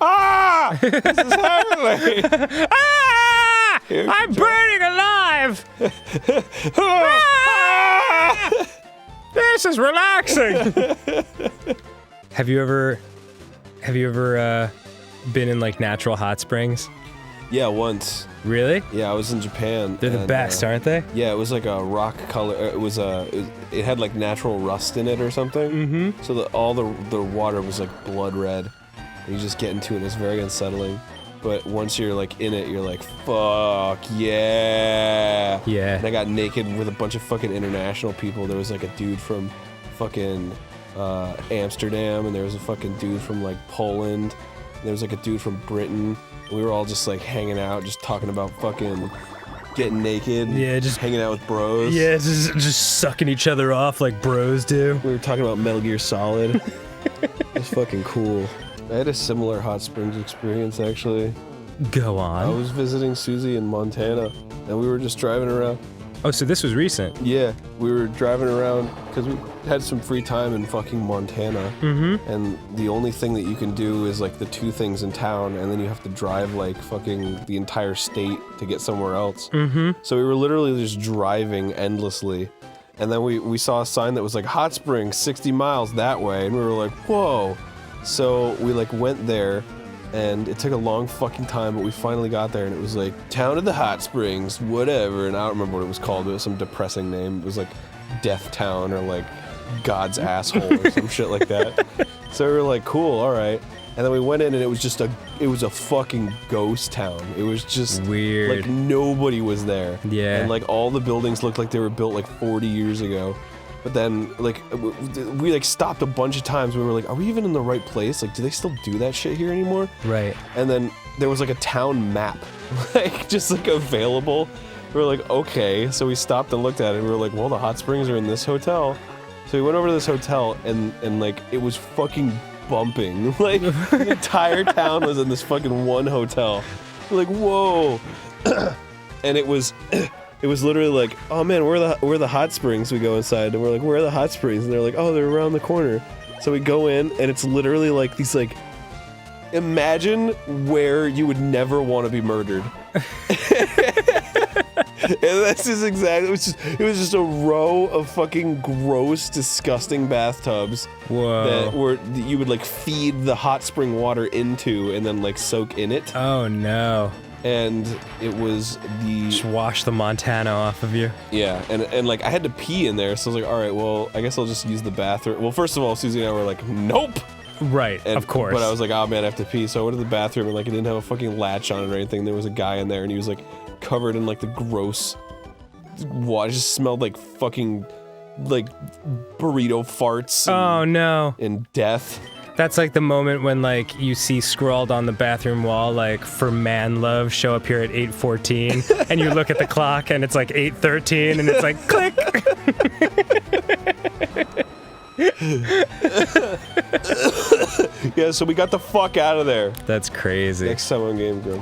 Ah! This is happening! Ah! I'm burning alive! Ah! This is relaxing. Have you ever been in like natural hot springs? Yeah, once. Really? Yeah, I was in Japan. They're the best, aren't they? Yeah, it was like a rock color. It had like natural rust in it or something. Mm-hmm. So all the water was like blood red. And you just get into it, and it's very unsettling. But once you're like in it, you're like, fuck yeah. Yeah. And I got naked with a bunch of fucking international people. There was like a dude from fucking Amsterdam, and there was a fucking dude from like Poland. And there was like a dude from Britain. We were all just like hanging out, just talking about fucking getting naked. Yeah, just hanging out with bros. Yeah, just sucking each other off like bros do. We were talking about Metal Gear Solid. It was fucking cool. I had a similar hot springs experience actually. Go on. I was visiting Susie in Montana, and we were just driving around. Oh, so this was recent? Yeah, we were driving around because we had some free time in fucking Montana. Mm-hmm. And the only thing that you can do is like the two things in town, and then you have to drive like fucking the entire state to get somewhere else. Mm-hmm. So we were literally just driving endlessly. And then we saw a sign that was like hot springs 60 miles that way, and we were like, whoa. So we like went there, and it took a long fucking time, but we finally got there, and it was like, Town of the Hot Springs, whatever, and I don't remember what it was called, it was some depressing name. It was like Death Town, or like God's Asshole, or some shit like that. So we were like, cool, alright. And then we went in, and it was a fucking ghost town. It was just weird. Like nobody was there. Yeah. And like all the buildings looked like they were built like 40 years ago. But then, like, we like stopped a bunch of times. We were like, are we even in the right place? Like, do they still do that shit here anymore? Right. And then there was like a town map, like, just like available. We were like, okay. So we stopped and looked at it, and we were like, well, the hot springs are in this hotel. So we went over to this hotel, and like, it was fucking bumping. Like, the entire town was in this fucking one hotel. We're like, whoa. And it was literally like, oh man, where are the hot springs? We go inside, and we're like, where are the hot springs? And they're like, oh, they're around the corner. So we go in, and it's literally like these like, imagine where you would never want to be murdered. And this is exactly, it was just a row of fucking gross, disgusting bathtubs. Whoa. That you would like feed the hot spring water into and then like soak in it. Oh no. And it was just wash the Montana off of you. Yeah, and like I had to pee in there, so I was like, all right, well, I guess I'll just use the bathroom. Well, first of all, Susie and I were like, nope. Right, of course. But I was like, oh man, I have to pee. So I went to the bathroom, and like it didn't have a fucking latch on it or anything. There was a guy in there, and he was like covered in like the gross water. It just smelled like fucking like burrito farts. Oh no. And death. That's like the moment when like you see scrawled on the bathroom wall like for man love show up here at 8:14 and you look at the clock and it's like 8:13 and it's like click. Yeah, so we got the fuck out of there. That's crazy. Next time on Game Grumps.